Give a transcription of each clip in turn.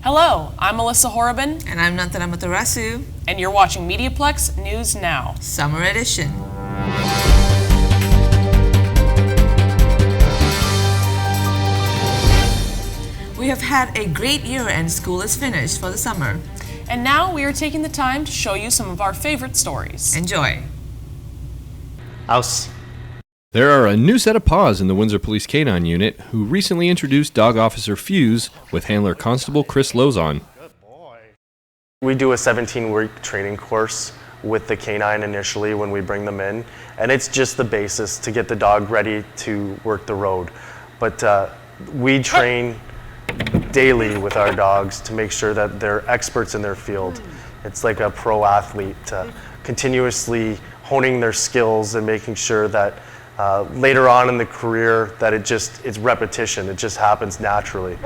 Hello, I'm Melissa Horobin. And I'm Nantana Matarasu. And you're watching MediaPlex News Now. Summer Edition. We have had a great year and school is finished for the summer. And now we are taking the time to show you some of our favorite stories. Enjoy. House. There are a new set of paws in the Windsor Police Canine Unit who recently introduced Dog Officer Fuse with handler Constable Chris Lozon. We do a 17-week training course with the canine initially when we bring them in, and it's just the basis to get the dog ready to work the road. But we train daily with our dogs to make sure that they're experts in their field. It's like a pro athlete, continuously honing their skills and making sure that later on in the career that it's repetition, it just happens naturally.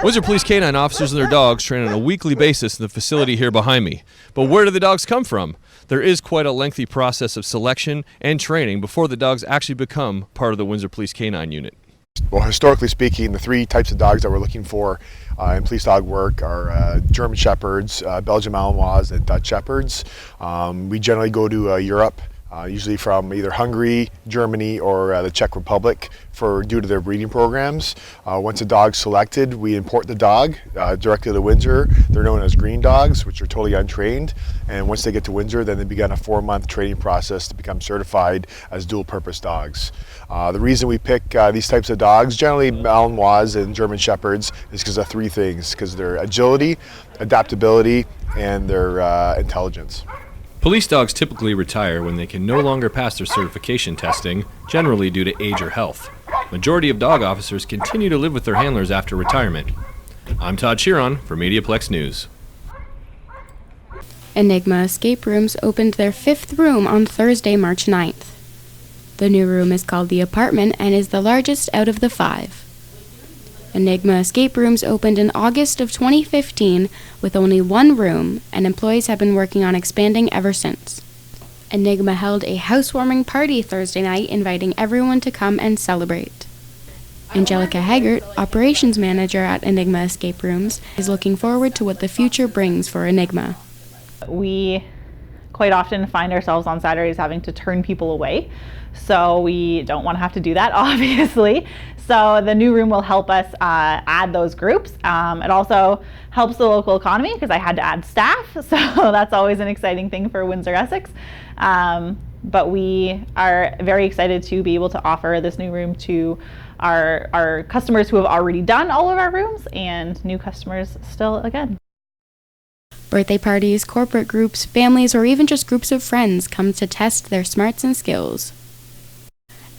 Windsor Police Canine officers and their dogs train on a weekly basis in the facility here behind me. But where do the dogs come from? There is quite a lengthy process of selection and training before the dogs actually become part of the Windsor Police Canine Unit. Well, historically speaking, the three types of dogs that we're looking for in police dog work are German Shepherds, Belgian Malinois, and Dutch Shepherds. We generally go to Europe, usually from either Hungary, Germany, or the Czech Republic due to their breeding programs. Once a dog's selected, we import the dog directly to Windsor. They're known as green dogs, which are totally untrained. And once they get to Windsor, then they begin a 4-month training process to become certified as dual-purpose dogs. The reason we pick these types of dogs, generally Malinois and German Shepherds, is because of three things: because their agility, adaptability, and their intelligence. Police dogs typically retire when they can no longer pass their certification testing, generally due to age or health. Majority of dog officers continue to live with their handlers after retirement. I'm Todd Chiron for MediaPlex News. Enigma Escape Rooms opened their 5th room on Thursday, March 9th. The new room is called The Apartment and is the largest out of the 5. Enigma Escape Rooms opened in August of 2015 with only 1 room, and employees have been working on expanding ever since. Enigma held a housewarming party Thursday night, inviting everyone to come and celebrate. Angelica Haggart, operations manager at Enigma Escape Rooms, is looking forward to what the future brings for Enigma. We quite often find ourselves on Saturdays having to turn people away, so we don't want to have to do that, obviously. So the new room will help us add those groups. It also helps the local economy because I had to add staff, so that's always an exciting thing for Windsor Essex. But we are very excited to be able to offer this new room to our customers who have already done all of our rooms and new customers still again. Birthday parties, corporate groups, families, or even just groups of friends come to test their smarts and skills.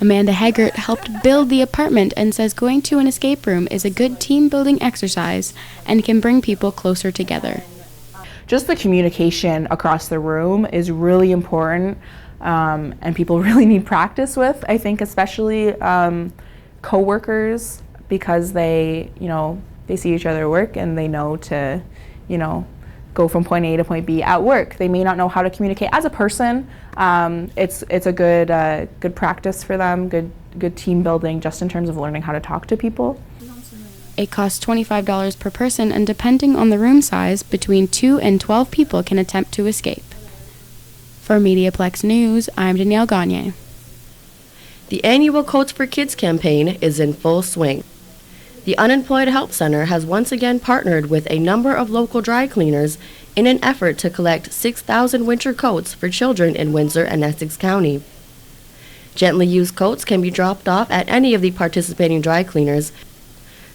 Amanda Haggart helped build the apartment and says going to an escape room is a good team-building exercise and can bring people closer together. Just the communication across the room is really important, and people really need practice with, I think, especially co-workers, because they see each other work and they know to, go from point A to point B at work. They may not know how to communicate as a person. It's a good practice for them, good team building, just in terms of learning how to talk to people. It costs $25 per person, and depending on the room size, between 2 and 12 people can attempt to escape. For MediaPlex News, I'm Danielle Gagne. The annual Coats for Kids campaign is in full swing. The Unemployed Help Center has once again partnered with a number of local dry cleaners in an effort to collect 6,000 winter coats for children in Windsor and Essex County. Gently used coats can be dropped off at any of the participating dry cleaners.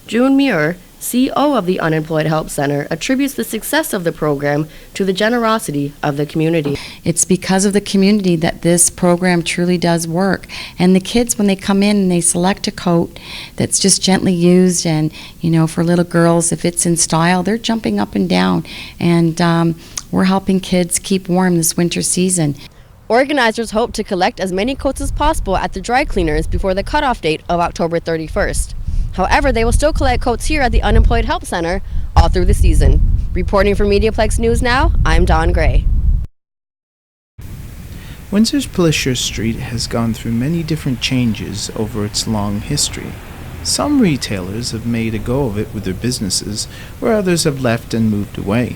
June Muir, CEO of the Unemployed Help Center, attributes the success of the program to the generosity of the community. It's because of the community that this program truly does work. And the kids, when they come in and they select a coat that's just gently used, and, for little girls, if it's in style, they're jumping up and down. And we're helping kids keep warm this winter season. Organizers hope to collect as many coats as possible at the dry cleaners before the cutoff date of October 31st. However, they will still collect coats here at the Unemployed Help Center all through the season. Reporting for MediaPlex News Now, I'm Dawn Gray. Windsor's Palacios Street has gone through many different changes over its long history. Some retailers have made a go of it with their businesses, where others have left and moved away.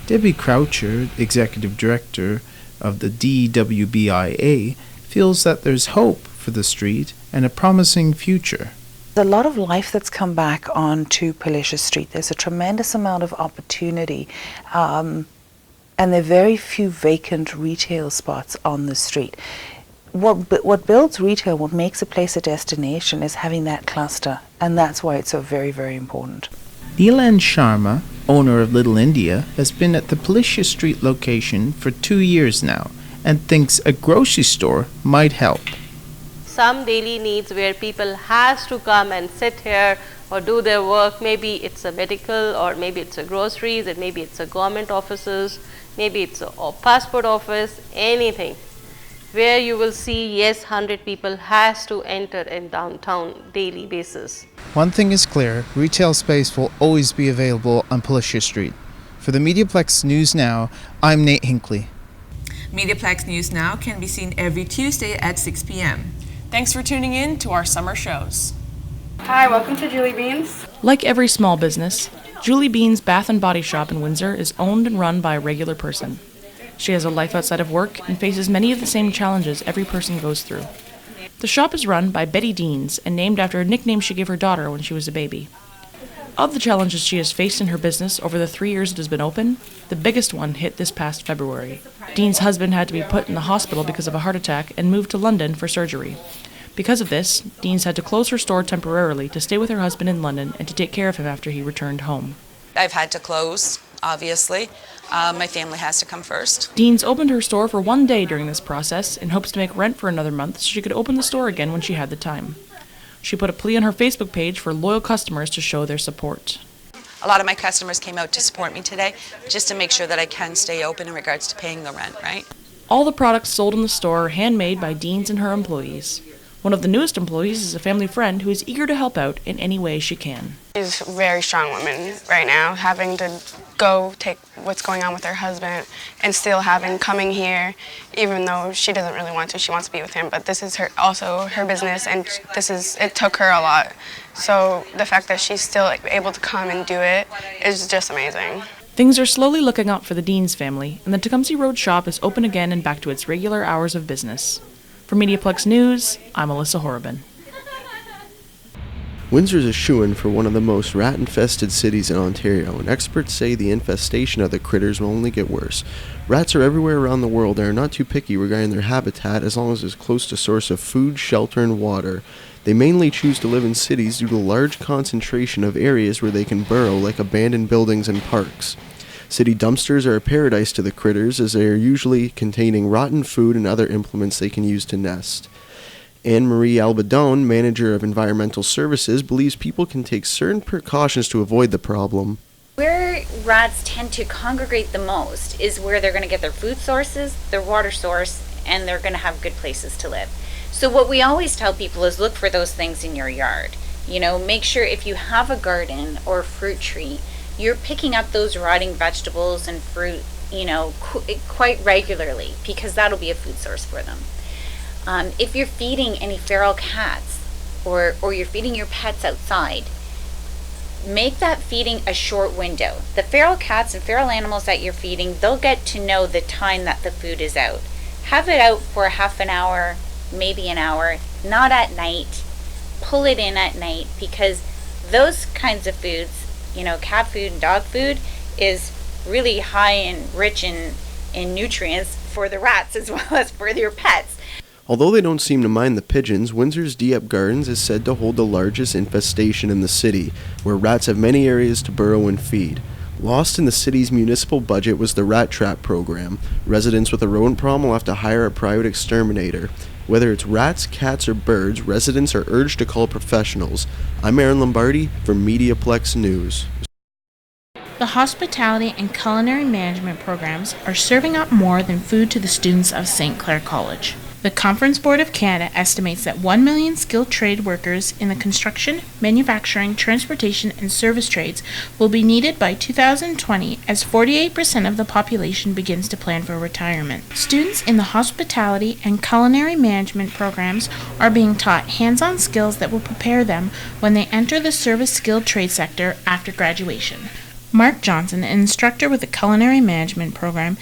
Debbie Croucher, Executive Director of the DWBIA, feels that there's hope for the street and a promising future. There's a lot of life that's come back onto Palacios Street. There's a tremendous amount of opportunity, and there are very few vacant retail spots on the street. What builds retail, what makes a place a destination, is having that cluster, and that's why it's so very, very important. Neelan Sharma, owner of Little India, has been at the Palacios Street location for 2 years now and thinks a grocery store might help. Some daily needs where people has to come and sit here or do their work. Maybe it's a medical, or maybe it's a groceries, and maybe it's a government offices, maybe it's a passport office, anything. Where you will see, yes, 100 people has to enter in downtown daily basis. One thing is clear, retail space will always be available on Palacios Street. For the MediaPlex News Now, I'm Nate Hinckley. MediaPlex News Now can be seen every Tuesday at 6 p.m. Thanks for tuning in to our summer shows. Hi, welcome to Julie Beans. Like every small business, Julie Beans Bath and Body Shop in Windsor is owned and run by a regular person. She has a life outside of work and faces many of the same challenges every person goes through. The shop is run by Betty Deans and named after a nickname she gave her daughter when she was a baby. Of the challenges she has faced in her business over the 3 years it has been open, the biggest one hit this past February. Dean's husband had to be put in the hospital because of a heart attack and moved to London for surgery. Because of this, Dean's had to close her store temporarily to stay with her husband in London and to take care of him after he returned home. I've had to close, obviously. My family has to come first. Dean's opened her store for 1 day during this process in hopes to make rent for another month so she could open the store again when she had the time. She put a plea on her Facebook page for loyal customers to show their support. A lot of my customers came out to support me today just to make sure that I can stay open in regards to paying the rent, right? All the products sold in the store are handmade by Dean's and her employees. One of the newest employees is a family friend who is eager to help out in any way she can. She's a very strong woman right now, having to go take what's going on with her husband and still coming here, even though she doesn't really want to. She wants to be with him, but this is also her business, and it took her a lot. So the fact that she's still able to come and do it is just amazing. Things are slowly looking up for the Deans family, and the Tecumseh Road shop is open again and back to its regular hours of business. For MediaPlex News, I'm Alyssa Horobin. Windsor's a shoo-in for one of the most rat-infested cities in Ontario, and experts say the infestation of the critters will only get worse. Rats are everywhere around the world and are not too picky regarding their habitat as long as it's close to source of food, shelter, and water. They mainly choose to live in cities due to large concentration of areas where they can burrow, like abandoned buildings and parks. City dumpsters are a paradise to the critters, as they are usually containing rotten food and other implements they can use to nest. Anne-Marie Albadone, manager of environmental services, believes people can take certain precautions to avoid the problem. Where rats tend to congregate the most is where they're going to get their food sources, their water source, and they're going to have good places to live. So what we always tell people is look for those things in your yard. You know, make sure if you have a garden or a fruit tree, you're picking up those rotting vegetables and fruit, you know, quite regularly, because that'll be a food source for them. If you're feeding any feral cats or you're feeding your pets outside, make that feeding a short window. The feral cats and feral animals that you're feeding, they'll get to know the time that the food is out. Have it out for half an hour, maybe an hour, not at night. Pull it in at night, because those kinds of foods, you know, cat food and dog food, is really high and rich in nutrients for the rats as well as for your pets. Although they don't seem to mind the pigeons, Windsor's Dieppe Gardens is said to hold the largest infestation in the city, where rats have many areas to burrow and feed. Lost in the city's municipal budget was the rat trap program. Residents with a rodent problem will have to hire a private exterminator. Whether it's rats, cats, or birds, residents are urged to call professionals. I'm Aaron Lombardi for MediaPlex News. The hospitality and culinary management programs are serving up more than food to the students of St. Clair College. The Conference Board of Canada estimates that 1 million skilled trade workers in the construction, manufacturing, transportation, and service trades will be needed by 2020 as 48% of the population begins to plan for retirement. Students in the hospitality and culinary management programs are being taught hands-on skills that will prepare them when they enter the service skilled trade sector after graduation. Mark Johnson, an instructor with the culinary management program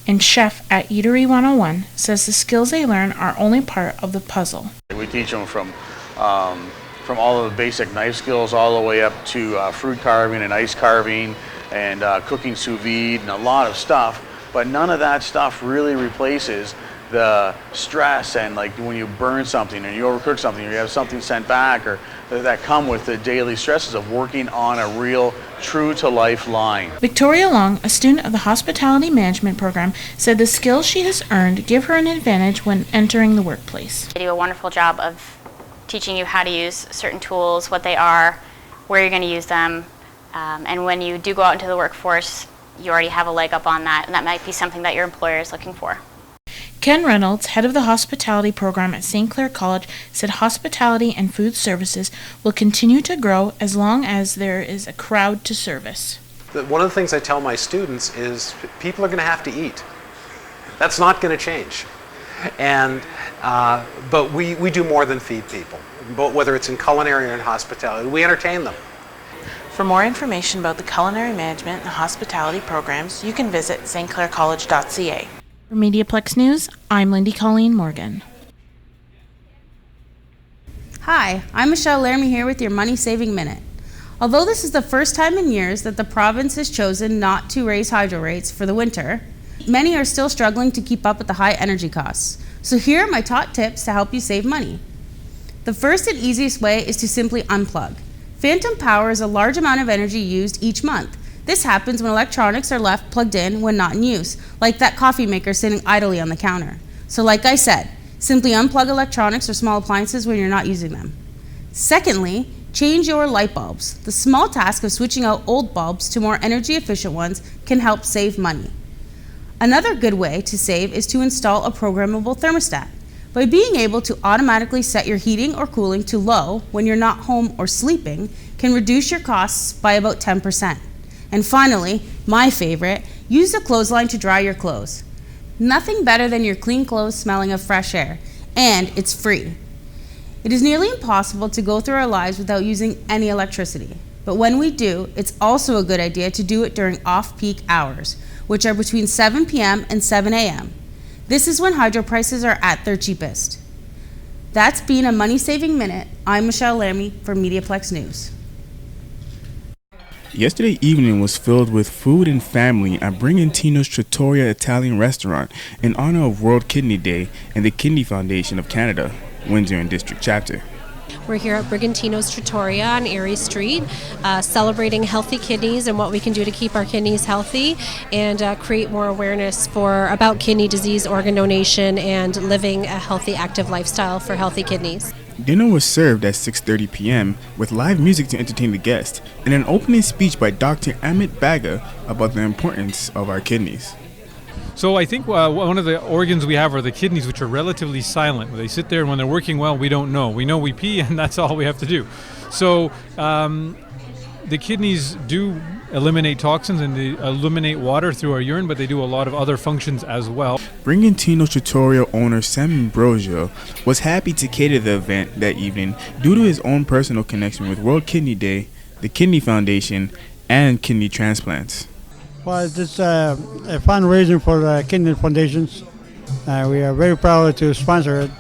and chef at Eatery 101, says the skills they learn are only part of the puzzle. We teach them from all of the basic knife skills all the way up to fruit carving and ice carving and cooking sous vide and a lot of stuff, but none of that stuff really replaces the stress and like when you burn something or you overcook something or you have something sent back or that come with the daily stresses of working on a real true-to-life line. Victoria Long, a student of the hospitality management program, said the skills she has earned give her an advantage when entering the workplace. They do a wonderful job of teaching you how to use certain tools, what they are, where you're going to use them, and when you do go out into the workforce, you already have a leg up on that, and that might be something that your employer is looking for. Ken Reynolds, head of the hospitality program at St. Clair College, said hospitality and food services will continue to grow as long as there is a crowd to service. One of the things I tell my students is people are going to have to eat. That's not going to change. And but we do more than feed people, but whether it's in culinary or in hospitality, we entertain them. For more information about the culinary management and hospitality programs, you can visit stclaircollege.ca. For MediaPlex News, I'm Lindy Colleen Morgan. Hi, I'm Michelle Laramie here with your Money Saving Minute. Although this is the first time in years that the province has chosen not to raise hydro rates for the winter, many are still struggling to keep up with the high energy costs. So here are my top tips to help you save money. The first and easiest way is to simply unplug. Phantom power is a large amount of energy used each month. This happens when electronics are left plugged in when not in use, like that coffee maker sitting idly on the counter. So like I said, simply unplug electronics or small appliances when you're not using them. Secondly, change your light bulbs. The small task of switching out old bulbs to more energy efficient ones can help save money. Another good way to save is to install a programmable thermostat. By being able to automatically set your heating or cooling to low when you're not home or sleeping can reduce your costs by about 10%. And finally, my favorite, use a clothesline to dry your clothes. Nothing better than your clean clothes smelling of fresh air, and it's free. It is nearly impossible to go through our lives without using any electricity. But when we do, it's also a good idea to do it during off-peak hours, which are between 7 p.m. and 7 a.m. This is when hydro prices are at their cheapest. That's been a money-saving minute. I'm Michelle Laramie for MediaPlex News. Yesterday evening was filled with food and family at Brigantino's Trattoria Italian restaurant in honor of World Kidney Day and the Kidney Foundation of Canada, Windsor and District Chapter. We're here at Brigantino's Trattoria on Erie Street, celebrating healthy kidneys and what we can do to keep our kidneys healthy and create more awareness about kidney disease, organ donation, and living a healthy, active lifestyle for healthy kidneys. Dinner was served at 6:30 p.m. with live music to entertain the guests and an opening speech by Dr. Amit Baga about the importance of our kidneys. So I think one of the organs we have are the kidneys, which are relatively silent. They sit there, and when they're working well, we don't know. We know we pee, and that's all we have to do. So the kidneys do eliminate toxins and they eliminate water through our urine, but they do a lot of other functions as well. Brigantino's Trattoria owner Sam Ambrosio was happy to cater the event that evening due to his own personal connection with World Kidney Day, the Kidney Foundation, and kidney transplants. Well, it's a fundraising for kidney foundations. We are very proud to sponsor it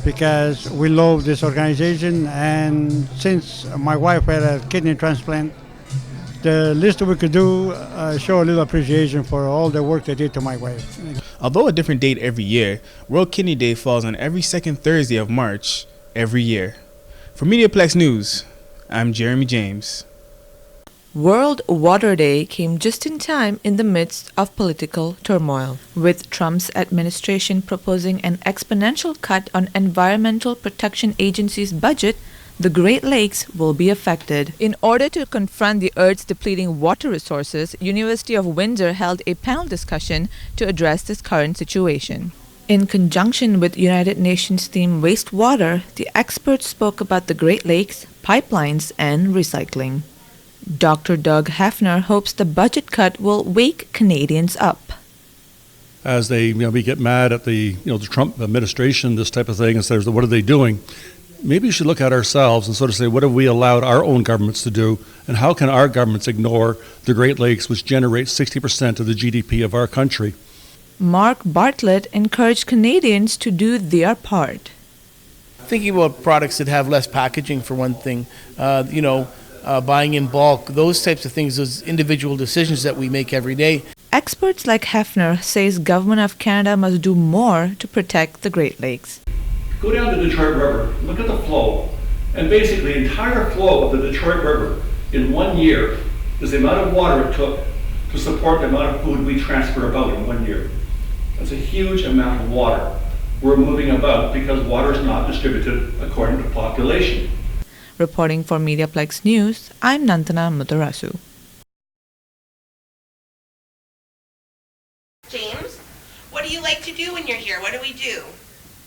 because we love this organization, and since my wife had a kidney transplant, the least we could do show a little appreciation for all the work they did to my wife. Although a different date every year, World Kidney Day falls on every second Thursday of March every year. For MediaPlex News, I'm Jeremy James. World Water Day came just in time in the midst of political turmoil, with Trump's administration proposing an exponential cut on Environmental Protection Agency's budget. The Great Lakes will be affected. In order to confront the Earth's depleting water resources, University of Windsor held a panel discussion to address this current situation. In conjunction with United Nations theme wastewater, the experts spoke about the Great Lakes, pipelines, and recycling. Dr. Doug Hefner hopes the budget cut will wake Canadians up. As they, we get mad at the Trump administration, this type of thing, and says, what are they doing? Maybe we should look at ourselves and sort of say, what have we allowed our own governments to do, and how can our governments ignore the Great Lakes, which generate 60% of the GDP of our country? Mark Bartlett encouraged Canadians to do their part. Thinking about products that have less packaging, for one thing, buying in bulk, those types of things, those individual decisions that we make every day. Experts like Hefner says Government of Canada must do more to protect the Great Lakes. Go down the Detroit River, look at the flow, and basically the entire flow of the Detroit River in 1 year is the amount of water it took to support the amount of food we transfer about in 1 year. That's a huge amount of water we're moving about because water is not distributed according to population. Reporting for MediaPlex News, I'm Nantana Mutarasu. James, what do you like to do when you're here? What do we do?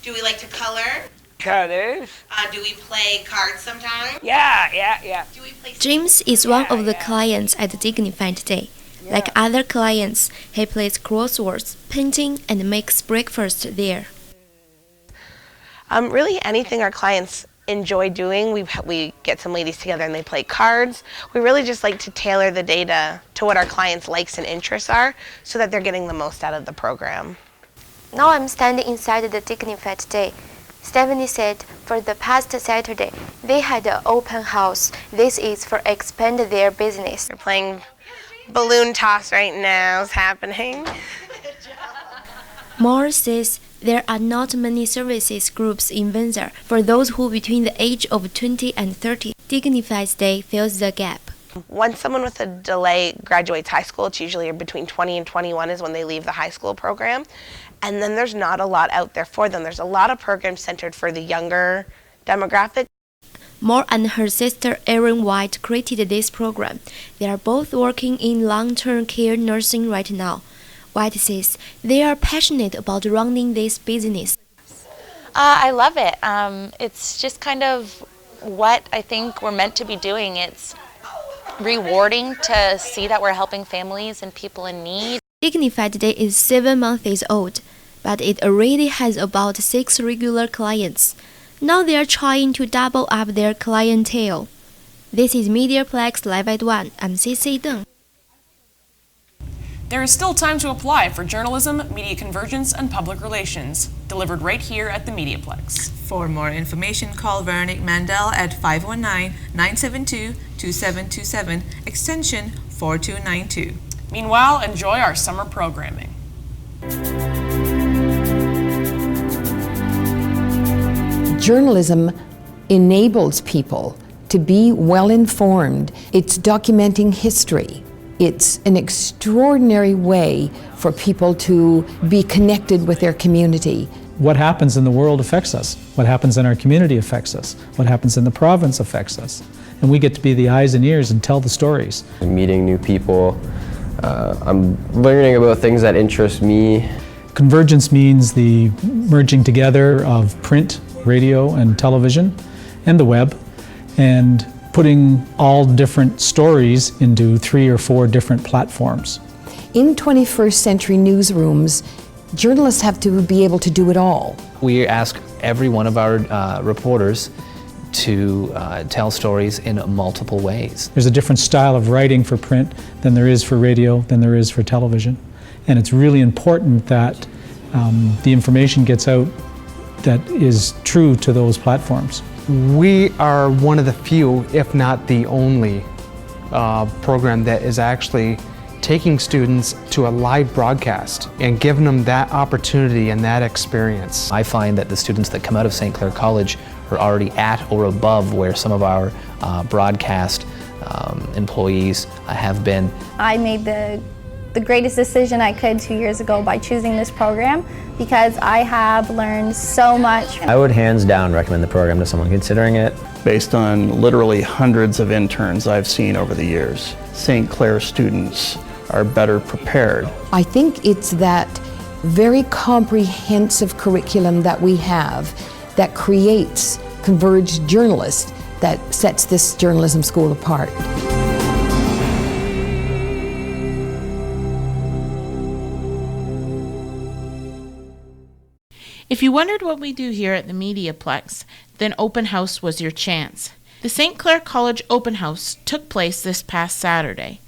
Do we like to color? Colors. Do we play cards sometimes? Yeah. Do we play James is one of the clients at Dignified today. Like other clients, he plays crosswords, painting, and makes breakfast there. Really anything our clients enjoy doing. We get some ladies together and they play cards. We really just like to tailor the data to what our clients' likes and interests are so that they're getting the most out of the program. Now I'm standing inside the Dignified today. Stephanie said for the past Saturday, they had an open house. This is for expand their business. We're playing balloon toss right now. It's happening. Moore says there are not many services groups in Windsor for those who between the age of 20 and 30. Dignified Day fills the gap. Once someone with a delay graduates high school, it's usually between 20 and 21 is when they leave the high school program. And then there's not a lot out there for them. There's a lot of programs centered for the younger demographic. Moore and her sister Erin White created this program. They are both working in long-term care nursing right now. White says they are passionate about running this business. I love it. It's just kind of what I think we're meant to be doing. It's rewarding to see that we're helping families and people in need. Dignified Day is 7 months old, but it already has about 6 regular clients. Now they are trying to double up their clientele. This is MediaPlex Live at 1. I'm CC Deng. There is still time to apply for journalism, media convergence, and public relations, delivered right here at the MediaPlex. For more information, call Veronique Mandel at 519-972-2727, extension 4292. Meanwhile, enjoy our summer programming. Journalism enables people to be well informed. It's documenting history. It's an extraordinary way for people to be connected with their community. What happens in the world affects us. What happens in our community affects us. What happens in the province affects us. And we get to be the eyes and ears and tell the stories. Meeting new people. I'm learning about things that interest me. Convergence means the merging together of print, radio, and television, and the web, and putting all different stories into 3 or 4 different platforms. In 21st century newsrooms, journalists have to be able to do it all. We ask every one of our reporters to tell stories in multiple ways. There's a different style of writing for print than there is for radio, than there is for television. And it's really important that the information gets out that is true to those platforms. We are one of the few, if not the only, program that is actually taking students to a live broadcast and giving them that opportunity and that experience. I find that the students that come out of St. Clair College are already at or above where some of our broadcast employees have been. I made the greatest decision I could 2 years ago by choosing this program because I have learned so much. I would hands down recommend the program to someone considering it. Based on literally hundreds of interns I've seen over the years, St. Clair students are better prepared. I think it's that very comprehensive curriculum that we have that creates converged journalists that sets this journalism school apart. If you wondered what we do here at the MediaPlex, then Open House was your chance. The St. Clair College Open House took place this past Saturday.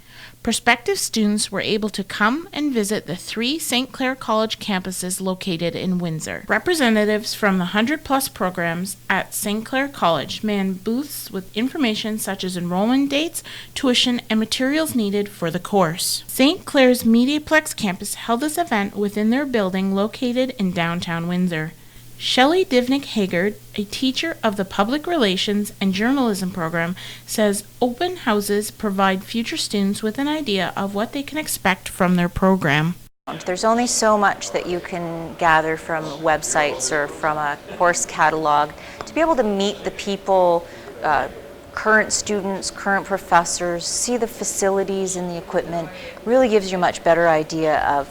Prospective students were able to come and visit the 3 St. Clair College campuses located in Windsor. Representatives from the 100-plus programs at St. Clair College manned booths with information such as enrollment dates, tuition, and materials needed for the course. St. Clair's MediaPlex campus held this event within their building located in downtown Windsor. Shelley Divnick-Haggard, a teacher of the Public Relations and Journalism program, says open houses provide future students with an idea of what they can expect from their program. There's only so much that you can gather from websites or from a course catalog. To be able to meet the people, current students, current professors, see the facilities and the equipment, really gives you a much better idea of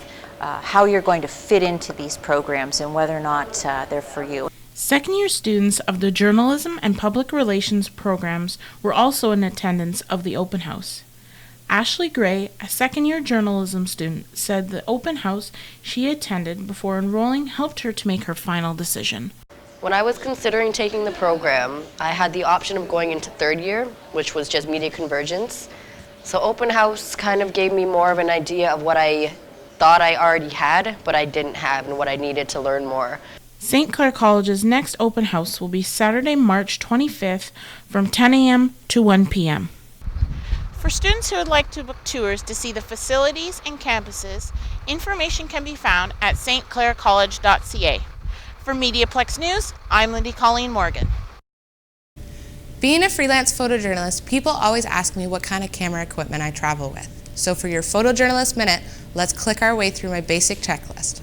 how you're going to fit into these programs and whether or not they're for you. Second-year students of the Journalism and Public Relations programs were also in attendance of the open house. Ashley Gray, a second-year journalism student, said the open house she attended before enrolling helped her to make her final decision. When I was considering taking the program, I had the option of going into third year, which was just media convergence. So open house kind of gave me more of an idea of what I thought I already had, but I didn't have, and what I needed to learn more. St. Clair College's next open house will be Saturday, March 25th from 10 a.m. to 1 p.m. For students who would like to book tours to see the facilities and campuses, information can be found at stclaircollege.ca. For MediaPlex News, I'm Lindy Colleen Morgan. Being a freelance photojournalist, people always ask me what kind of camera equipment I travel with. So for your Photojournalist Minute, let's click our way through my basic checklist.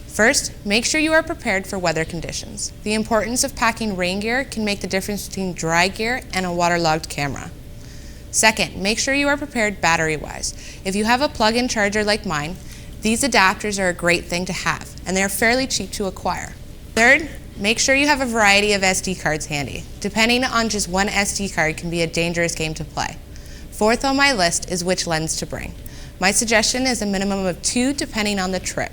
First, make sure you are prepared for weather conditions. The importance of packing rain gear can make the difference between dry gear and a waterlogged camera. Second, make sure you are prepared battery-wise. If you have a plug-in charger like mine, these adapters are a great thing to have, and they are fairly cheap to acquire. Third, make sure you have a variety of SD cards handy. Depending on just one SD card can be a dangerous game to play. Fourth on my list is which lens to bring. My suggestion is a minimum of 2 depending on the trip.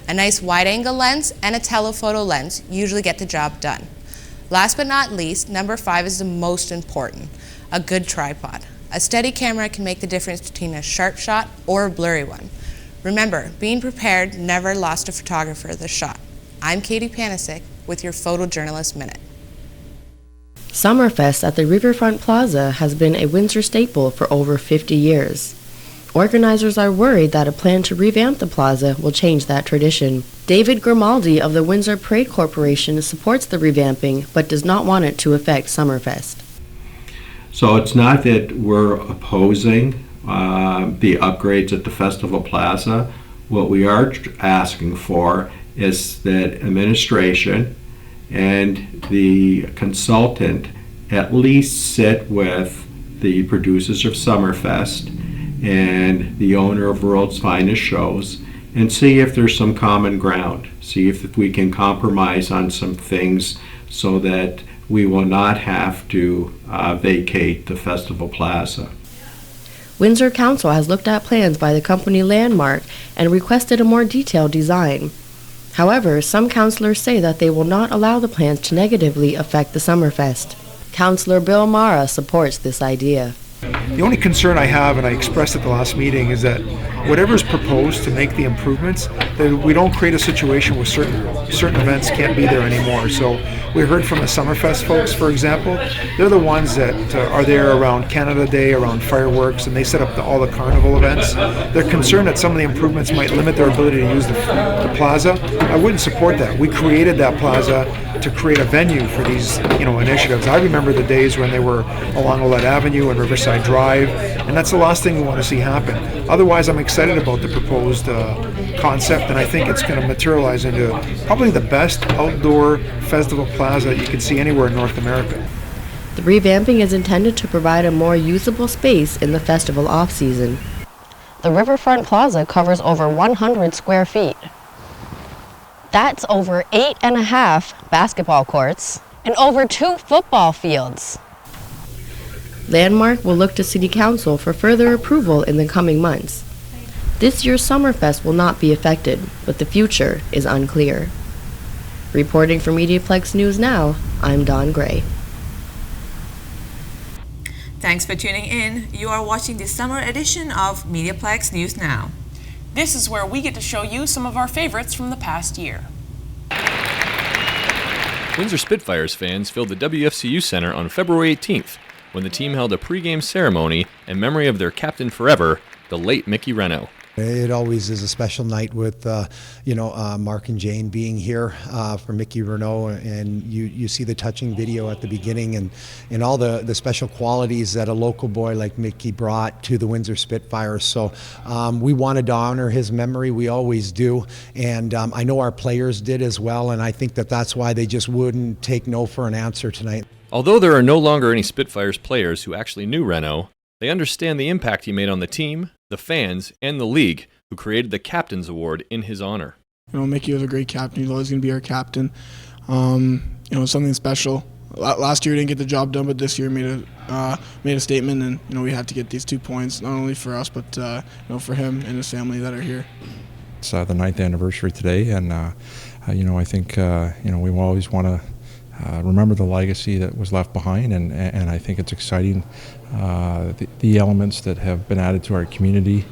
A nice wide-angle lens and a telephoto lens usually get the job done. Last but not least, number 5 is the most important, a good tripod. A steady camera can make the difference between a sharp shot or a blurry one. Remember, being prepared never lost a photographer the shot. I'm Katie Panasic with your Photojournalist Minute. Summerfest at the Riverfront Plaza has been a Windsor staple for over 50 years. Organizers are worried that a plan to revamp the plaza will change that tradition. David Grimaldi of the Windsor Parade Corporation supports the revamping, but does not want it to affect Summerfest. So it's not that we're opposing the upgrades at the Festival Plaza. What we are asking for is that administration and the consultant at least sit with the producers of Summerfest and the owner of World's Finest Shows and see if there's some common ground. See if we can compromise on some things so that we will not have to vacate the Festival Plaza. Windsor Council has looked at plans by the company Landmark and requested a more detailed design. However, some councillors say that they will not allow the plans to negatively affect the Summerfest. Councillor Bill Mara supports this idea. The only concern I have, and I expressed at the last meeting, is that whatever is proposed to make the improvements, that we don't create a situation where certain events can't be there anymore. So we heard from the Summerfest folks, for example. They're the ones that are there around Canada Day, around fireworks, and they set up all the carnival events. They're concerned that some of the improvements might limit their ability to use the plaza. I wouldn't support that. We created that plaza to create a venue for these, initiatives. I remember the days when they were along Olette Avenue and Riverside Drive, and that's the last thing we want to see happen. Otherwise, I'm excited about the proposed concept, and I think it's going to materialize into probably the best outdoor festival plaza you can see anywhere in North America. The revamping is intended to provide a more usable space in the festival off-season. The Riverfront Plaza covers over 100 square feet. That's over 8.5 basketball courts and over 2 football fields. Landmark will look to City Council for further approval in the coming months. This year's Summerfest will not be affected, but the future is unclear. Reporting for MediaPlex News Now, I'm Dawn Gray. Thanks for tuning in. You are watching the summer edition of MediaPlex News Now. This is where we get to show you some of our favorites from the past year. Windsor Spitfires fans filled the WFCU Center on February 18th when the team held a pregame ceremony in memory of their captain forever, the late Mickey Renault. It always is a special night with, Mark and Jane being here for Mickey Renault, and you see the touching video at the beginning and all the special qualities that a local boy like Mickey brought to the Windsor Spitfires. So we wanted to honor his memory. We always do, and I know our players did as well, and I think that's why they just wouldn't take no for an answer tonight. Although there are no longer any Spitfires players who actually knew Renault, they understand the impact he made on the team, the fans, and the league, who created the Captain's Award in his honor. Mickey was a great captain. He's always going to be our captain. Something special. Last year we didn't get the job done, but this year made a statement, and we had to get these 2 points, not only for us, but for him and his family that are here. It's the 9th anniversary today, and I think we always want to remember the legacy that was left behind, and I think it's exciting, the elements that have been added to our community,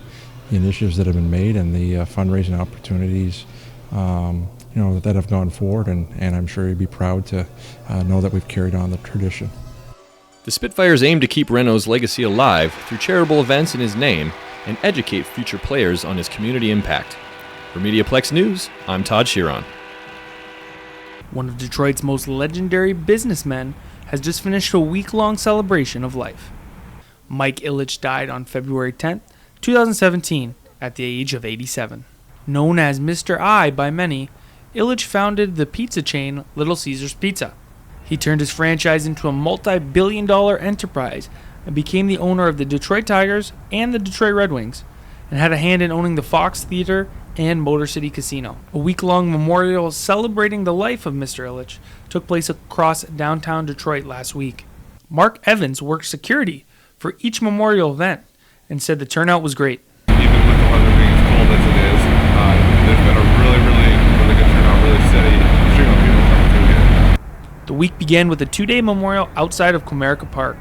the initiatives that have been made, and the fundraising opportunities that have gone forward, and I'm sure you'd be proud to know that we've carried on the tradition. The Spitfires aim to keep Renault's legacy alive through charitable events in his name and educate future players on his community impact. For MediaPlex News, I'm Todd Chiron. One of Detroit's most legendary businessmen has just finished a week-long celebration of life. Mike Ilitch died on February 10th, 2017, at the age of 87. Known as Mr. I by many, Ilitch founded the pizza chain Little Caesars Pizza. He turned his franchise into a multi-billion-dollar enterprise and became the owner of the Detroit Tigers and the Detroit Red Wings, and had a hand in owning the Fox Theater and Motor City Casino. A week-long memorial celebrating the life of Mr. Ilitch took place across downtown Detroit last week. Mark Evans worked security for each memorial event and said the turnout was great. Even with the weather being as cold as it is, there's been a really good turnout, really steady stream of people coming through here. The week began with a 2-day memorial outside of Comerica Park.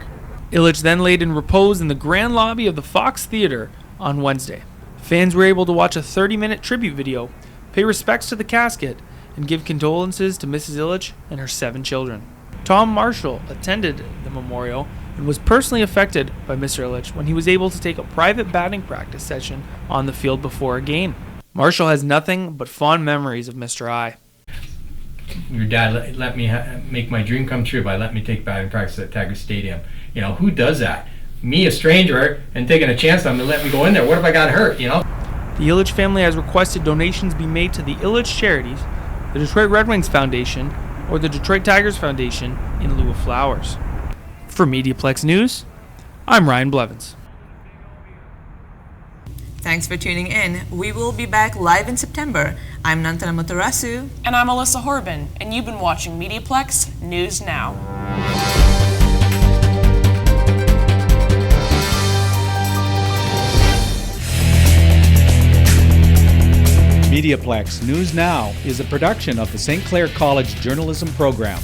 Ilitch then laid in repose in the grand lobby of the Fox Theater on Wednesday. Fans were able to watch a 30-minute tribute video, pay respects to the casket, and give condolences to Mrs. Ilitch and her 7 children. Tom Marshall attended the memorial and was personally affected by Mr. Ilitch when he was able to take a private batting practice session on the field before a game. Marshall has nothing but fond memories of Mr. I. Your dad let me make my dream come true by letting me take batting practice at Tiger Stadium. Who does that? Me, a stranger, and taking a chance on me to let me go in there. What if I got hurt, The Ilitch family has requested donations be made to the Ilitch Charities, the Detroit Red Wings Foundation, or the Detroit Tigers Foundation in lieu of flowers. For MediaPlex News, I'm Ryan Blevins. Thanks for tuning in. We will be back live in September. I'm Nantana Motarasu. And I'm Alyssa Horban, and you've been watching MediaPlex News Now. MediaPlex News Now is a production of the St. Clair College Journalism Program.